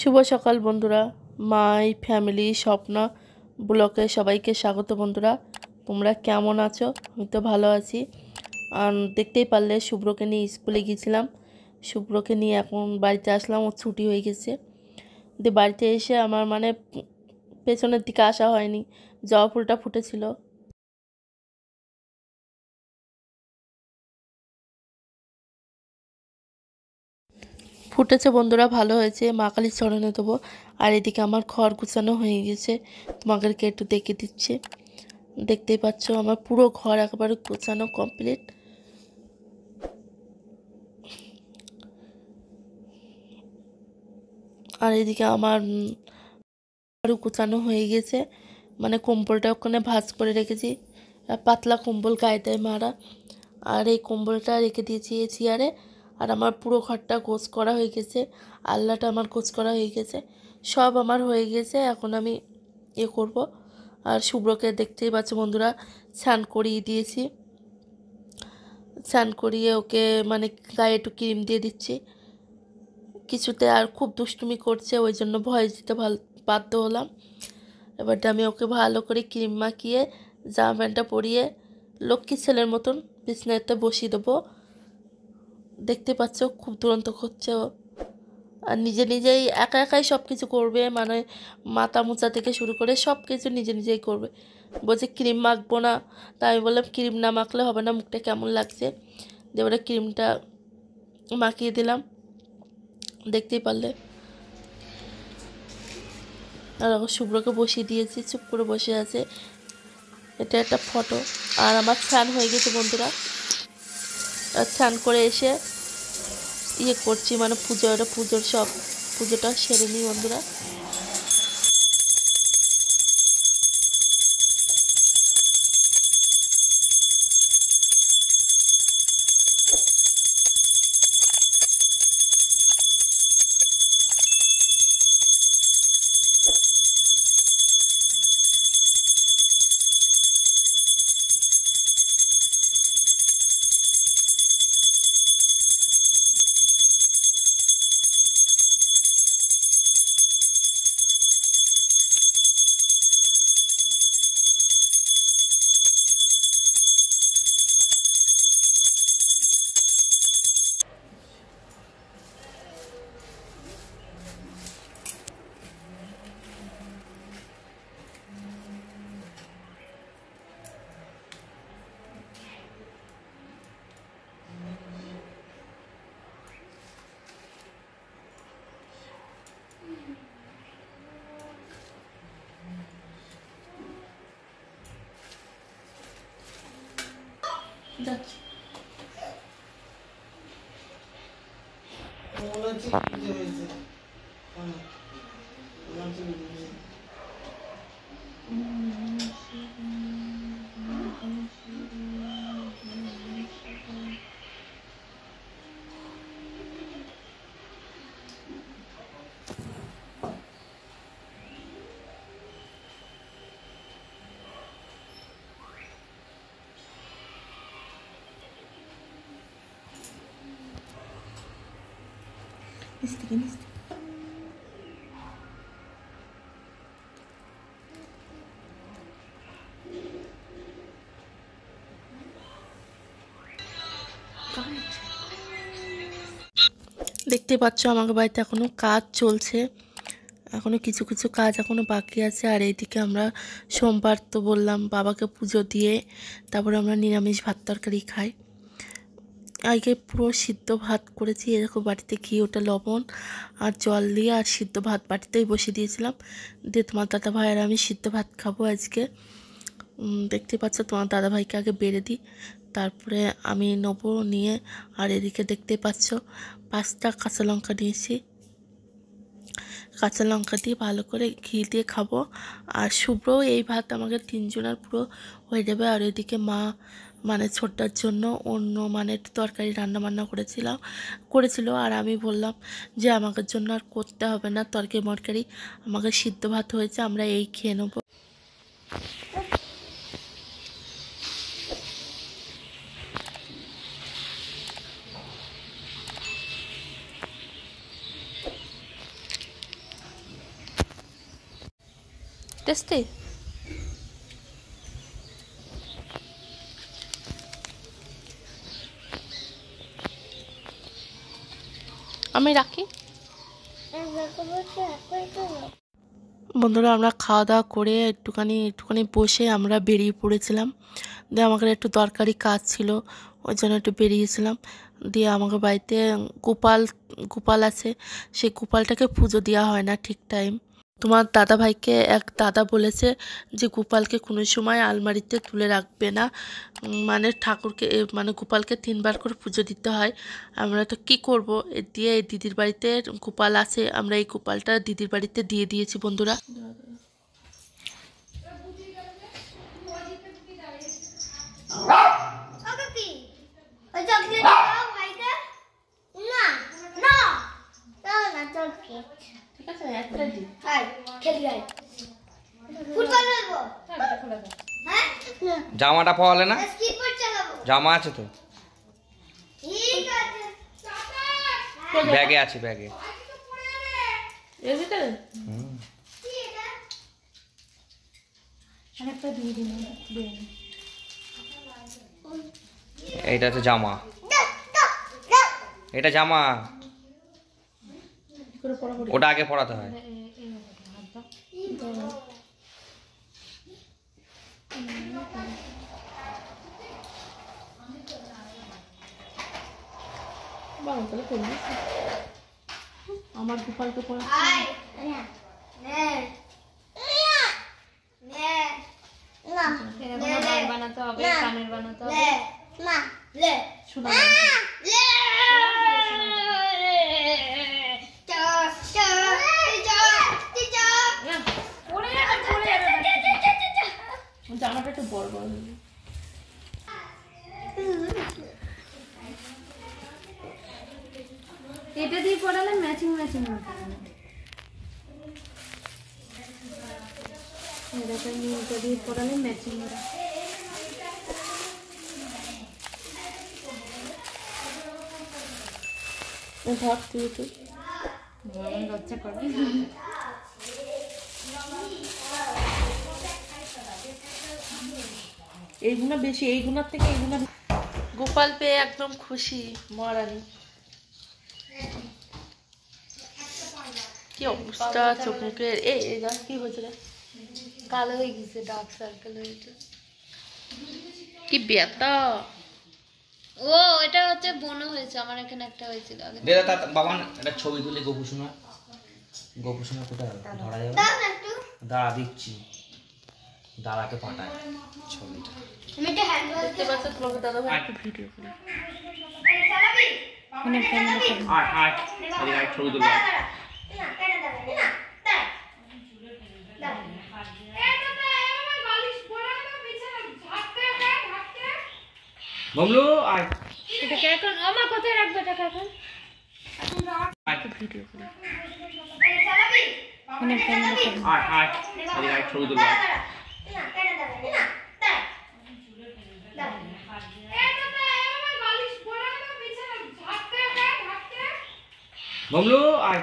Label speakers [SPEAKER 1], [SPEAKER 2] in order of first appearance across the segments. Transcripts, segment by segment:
[SPEAKER 1] শুভ সকাল বন্ধুরা। My family স্বপ্ন ব্লকে সবাইকে স্বাগত। বন্ধুরা, তোমরা কেমন আছো? আমি তো ভালো আছি। আর দেখতেই পারলে শুভ্রকে নিয়ে স্কুলে গিয়েছিলাম। শুভ্রকে নিয়ে এখন বাড়িতে আসলাম, ও ছুটি হয়ে গেছে। দিয়ে বাড়িতে এসে আমার পেছনের দিকে আসা হয়নি, জবা ফুলটা ফুটেছিল। ফুটেছে বন্ধুরা, ভালো হয়েছে। মা কালীর চরণে দেবো। আর এদিকে আমার ঘর গুছানো হয়ে গেছে, তোমাদেরকে একটু দেখে দিচ্ছি। দেখতেই পাচ্ছ আমার পুরো ঘর একেবারে গোছানো কমপ্লিট। আর এদিকে আমার আরও গোছানো হয়ে গেছে, কম্বলটা ওখানে ভাঁজ করে রেখেছি। পাতলা কম্বল গায়ে দেয় মারা। আর এই কম্বলটা রেখে দিয়েছি এই চেয়ারে। আর আমার পুরো ঘরটা গোছ করা হয়ে গেছে, আলনাটা আমার গোছ করা হয়ে গেছে, সব আমার হয়ে গেছে। এখন আমি করব। আর শুভ্রকে দেখতেই পাচ্ছ বন্ধুরা, স্নান করিয়ে দিয়েছি। স্নান করিয়ে ওকে গায়ে একটু ক্রিম দিয়ে দিচ্ছি। কিছুতে আর খুব দুষ্টুমি করছে, ওই জন্য ভয় দিতে বাধ্য হলাম। এবার আমি ওকে ভালো করে ক্রিম মাখিয়ে জামা প্যান্টটা পরিয়ে লক্ষ্মী ছেলের মতন বিছানাতে বসিয়ে দেবো। দেখতে পাচ্ছ খুব দুরন্ত করছে ও। আর নিজেই একা একাই সব কিছু করবে, মাথা মোছা থেকে শুরু করে সব কিছু নিজেই করবে। বলছে ক্রিম মাখবো না, তাই আমি বললাম ক্রিম না মাখলে হবে না, মুখটা কেমন লাগছে। এবারে ক্রিমটা মাখিয়ে দিলাম, দেখতেই পারলে। আর এখন শুভ্রকে বসিয়ে দিয়েছি, চুপ করে বসে আছে। এটা একটা ফটো। আর আমার স্নান হয়ে গেছে বন্ধুরা। আর স্নান করে এসে করছি, পুজোটা সেরে নিই বন্ধুরা। যাচ্ছি। দেখতে পাচ্ছ আমাদের বাড়িতে এখনো কাজ চলছে, এখনো কিছু কিছু কাজ এখনো বাকি আছে। আর এইদিকে আমরা সোমবার তো বললাম বাবাকে পুজো দিয়ে তারপরে আমরা নিরামিষ ভাত তরকারি খাই। আগে পুরো সিদ্ধ ভাত করেছি, এরকম বাটিতে ঘি, ওটা লবণ আর জল দিয়ে আর সিদ্ধ ভাত বাটিতেই বসিয়ে দিয়েছিলাম। দিয়ে তোমার দাদা ভাই আর আমি সিদ্ধ ভাত খাবো আজকে। দেখতে পাচ্ছ তোমার দাদা ভাইকে আগে বেড়ে দিই, তারপরে আমি নেবো নিয়ে। আর এদিকে দেখতে পাচ্ছ 5টা কাঁচা লঙ্কা নিয়েছি, কাঁচা লঙ্কা দিয়ে ভালো করে ঘি দিয়ে খাবো। আর শুভ্র এই ভাত আমাকে 3 জনের পুরো হয়ে যাবে। আর এদিকে মা ছোটটার জন্য অন্য তরকারি রান্না করেছিল। আর আমি বললাম যে আমাকে জন্য আর করতে হবে না তরকারি মরকারি, আমাকে সিদ্ধ ভাত হয়েছে, আমরা এই খেয়ে নেবো। টেস্টি। আমি রাখি। বন্ধুরা আমরা খাওয়া দাওয়া করে একটুখানি বসে আমরা বেরিয়ে পড়েছিলাম। দিয়ে আমাদের একটু দরকারি কাজ ছিল, ওই জন্য একটু বেরিয়েছিলাম। দিয়ে আমাকে বাড়িতে গোপাল আছে, সেই গোপালটাকে পুজো দেওয়া হয় না ঠিক টাইম। তোমার দাদা ভাইকে এক দাদা বলেছে যে গোপালকে কোনো সময় আলমারিতে তুলে রাখবে না, মানে ঠাকুরকে মানে গোপালকে 3বার করে পুজো দিতে হয়। আমরা তো কী করবো, দিয়ে এই দিদির বাড়িতে গোপাল আছে, আমরা এই গোপালটা দিদির বাড়িতে দিয়ে দিয়েছি বন্ধুরা।
[SPEAKER 2] জামাটা পরালে না? জামা আছে তো, ব্যাগে আছে, ব্যাগে। এইটা হচ্ছে জামা, এটা জামা, ওটা আগে পরাতে হয়।
[SPEAKER 1] আমার গোপালকে পড়া বানাতে হবে, কানের বানাতে হবে, শোনা জামাটা একটু বড় বড় হয়ে
[SPEAKER 3] এটা দিয়ে পড়ালে ম্যাচিং ম্যাচিং হবে। এটা দিয়ে পড়ালে ম্যাচিং হবে।
[SPEAKER 1] ভাবছি তুই
[SPEAKER 3] লজ্জা করবি।
[SPEAKER 1] এইগুলো বেশি, এইগুলোর থেকে এইগুলো। গোপাল পেয়ে একদম খুশি মহারানী। কি অবস্থা চোখ মুখের, এই কি হয়েছে রে?
[SPEAKER 3] কালো হয়ে গেছে, ডার্ক সার্কেল হয়েছে।
[SPEAKER 1] কি ব্যথা!
[SPEAKER 3] ও এটা হচ্ছে বনো হয়েছে, আমার এখানে একটা হয়েছিল আগে।
[SPEAKER 2] বাবা একটা ছবি তুলে গোপুসোনা কোথায় ধরা যাবে? দাঁড়া দিচ্ছি, দাঁড়াকে পাঠায় ছবিটা।
[SPEAKER 1] দেখতে পাচ্ছ তোমাকে দাদা ভাই একটু ভিডিও করি।
[SPEAKER 2] ছবি তুলে বমলু আয়।
[SPEAKER 3] এটাকে এখন আমার কোথায় রাখবো? এটাকে এখন
[SPEAKER 1] ভিডিও করি।
[SPEAKER 2] ছবি তুলে বমলু আয়।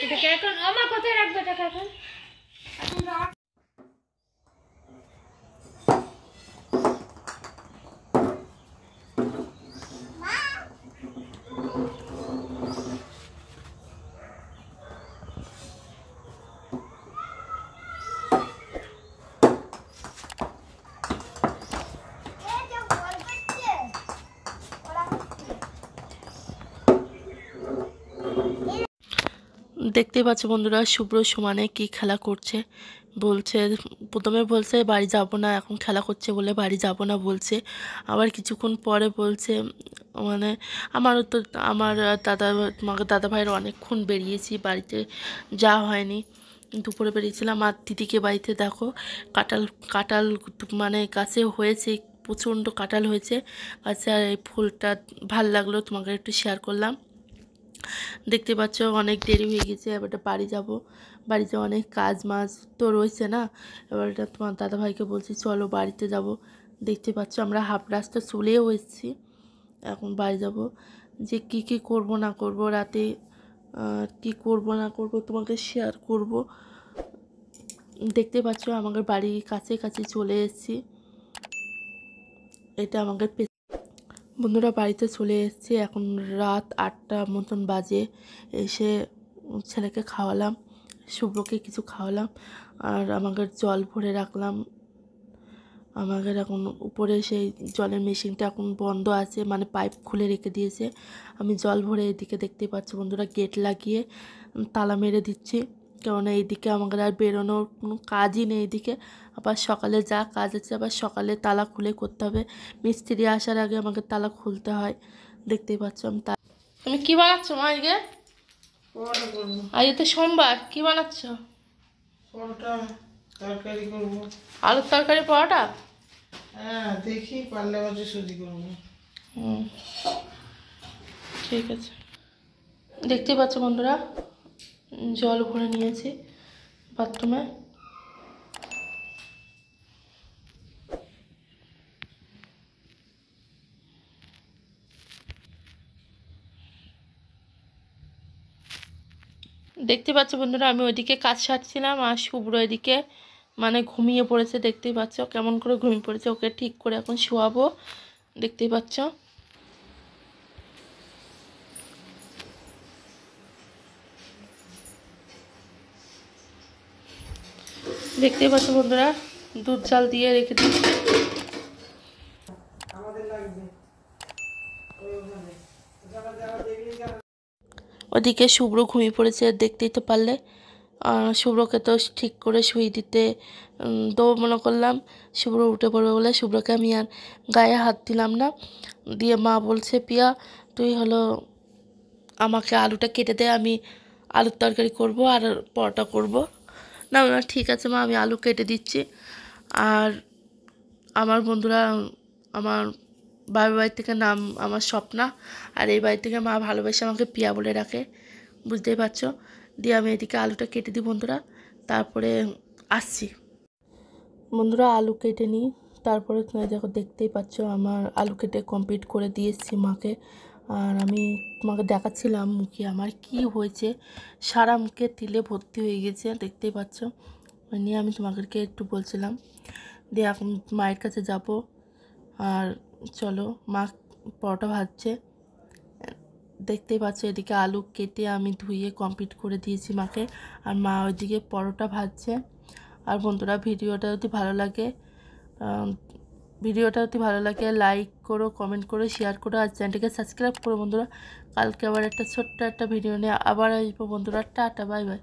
[SPEAKER 3] এটাকে এখন আমার কোথায় রাখবো? এটাকে এখন
[SPEAKER 1] দেখতেই পাচ্ছ বন্ধুরা শুভ্র সমানে কি খেলা করছে। বলছে প্রথমে বলছে বাড়ি যাব না, এখন খেলা করছে বলে বাড়ি যাব না বলছে। আবার কিছুক্ষণ পরে বলছে মানে আমারও তো আমার দাদা ভাইয়ের অনেকক্ষণ বেরিয়েছি, বাড়িতে যাওয়া হয়নি, দুপুরে বেরিয়েছিলাম। আর দিদিকে বাড়িতে দেখো কাঁঠাল মানে গাছে হয়েছে, প্রচণ্ড কাঁঠাল হয়েছে গাছে। আর এই ফুলটা ভাল লাগলো, তোমাকে একটু শেয়ার করলাম। দেখতে পাচ্ছ অনেক দেরি হয়ে গেছে, এবার বাড়ি যাব। বাড়িতে অনেক কাজ মাছ তো রয়েছে না, এবার তোমার দাদাভাইকে বলছি চলো বাড়িতে যাব। দেখতে পাচ্ছ আমরা হাফ রাস্তা চলেও এসেছি, এখন বাড়ি যাব। যে কি করব না করব রাতে, কি করব না করব তোমাকে শেয়ার করব। দেখতে পাচ্ছ আমাদের বাড়ির কাছে কাছে চলে এসেছি। এটা আমাদের বন্ধুরা বাড়িতে চলে এসেছি। এখন রাত 8টা মতন বাজে। এসে ছেলেকে খাওয়ালাম, শুভ্রকে কিছু খাওয়ালাম, আর আমাদের জল ভরে রাখলাম। আমাদের এখন উপরে সেই জলের মেশিনটা এখন বন্ধ আছে, মানে পাইপ খুলে রেখে দিয়েছে। আমি জল ভরে এদিকে দেখতেই পাচ্ছি বন্ধুরা গেট লাগিয়ে তালা মেরে দিচ্ছি, কেননা এইদিকে আমাদের আর বেরোনোর কোনো কাজই নেই। এদিকে আবার সকালে যা কাজ আছে আবার সকালে তালা খুলে করতে হবে। মিস্ত্রি আসার আগে আমাকে তালা খুলতে হয়। দেখতেই পাচ্ছ আমি তুমি কী বানাচ্ছো মা আজকে? আজকে তো সোমবার, কী বানাচ্ছ?
[SPEAKER 4] পরোটা তরকারি করবো।
[SPEAKER 1] আলুর তরকারি, পরোটা?
[SPEAKER 4] হ্যাঁ, দেখি পারলে বছর সুজি করবো।
[SPEAKER 1] ঠিক আছে। দেখতেই পাচ্ছ বন্ধুরা জল ভরে নিয়েছি বাথরুমে। দেখতে পাচ্ছ বন্ধুরা আমি ওইদিকে কাজ সারছিলাম, আর শুভ্র এদিকে মানে ঘুমিয়ে পড়েছে। দেখতেই পাচ্ছ কেমন করে ঘুমিয়ে পড়েছে। ওকে ঠিক করে এখন শোয়াবো। দেখতেই পাচ্ছ। দেখতেই পাচ্ছ বন্ধুরা দুধ জাল দিয়ে রেখে দিচ্ছি। ওদিকে শুভ্র ঘুমিয়ে পড়েছে, দেখতেই তো পারলে। শুভ্রকে তো ঠিক করে শুয়ে দিতে মনে করলাম শুভ্র উঠে পড়বে বলে শুভ্রকে আমি আর গায়ে হাত দিলাম না। দিয়ে মা বলছে পিয়া তুই আমাকে আলুটা কেটে দে, আমি আলুর তরকারি করব আর পরোটা করব। না না ঠিক আছে মা, আমি আলু কেটে দিচ্ছি। আর আমার বন্ধুরা, আমার বাবার বাড়ি থেকে নাম আমার স্বপ্না, আর এই বাড়ি থেকে মা ভালোবেসে আমাকে পিয়া বলে রাখে, বুঝতেই পারছো। দিয়ে আমি এদিকে আলুটা কেটে দিই বন্ধুরা, তারপরে আসছি। বন্ধুরা আলু কেটে নিই, তারপরে দেখো দেখতেই পাচ্ছ আমার আলু কেটে কমপ্লিট করে দিয়ে এসেছি মাকে। আর আমি তোমাকে দেখাচ্ছিলাম মুখে আমার কি হয়েছে, সারা মুখে তিলে ভর্তি হয়ে গেছে, দেখতেই পাচ্ছ। নিয়ে আমি তোমাদেরকে একটু বলছিলাম। দিয়ে এখন মায়ের কাছে যাব। আর চলো মা পরোটা ভাজছে, দেখতেই পাচ্ছ। এদিকে আলু কেটে আমি ধুয়ে কমপ্লিট করে দিয়েছি মাকে, আর মা ওইদিকে পরোটা ভাজছে। আর বন্ধুরা ভিডিওটা যদি ভালো লাগে লাইক করো, কমেন্ট করো, শেয়ার করো, আর চ্যানেলটিকে সাবস্ক্রাইব করো বন্ধুরা। কালকে আবার একটা ছোট্ট একটা ভিডিও নিয়ে আবার আসবো বন্ধুরা। Tata, bye bye.